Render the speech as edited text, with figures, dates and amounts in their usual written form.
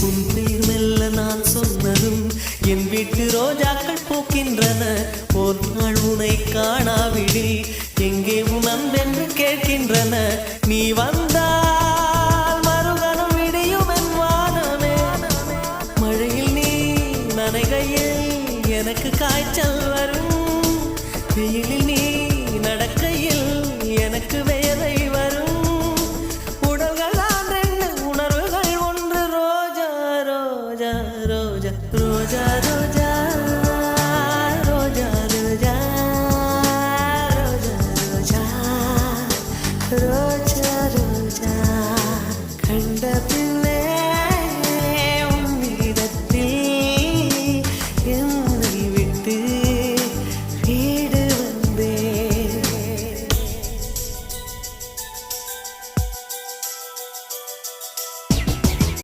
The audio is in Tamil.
உன் பேர் மெல்ல நான் சொன்னதும் என் வீட்டு ரோஜாக்கள் பூக்கின்றன. ஒரு நாள் உனை காணாவிடில் எங்கே உன் அன்பென்று கேட்கின்றன. நீ வந்தால் மறுகணம் விடியும் என் வானமே. மழையில் நீ நனைகையில் எனக்கு காய்ச்சல் வரும். வெயிலில்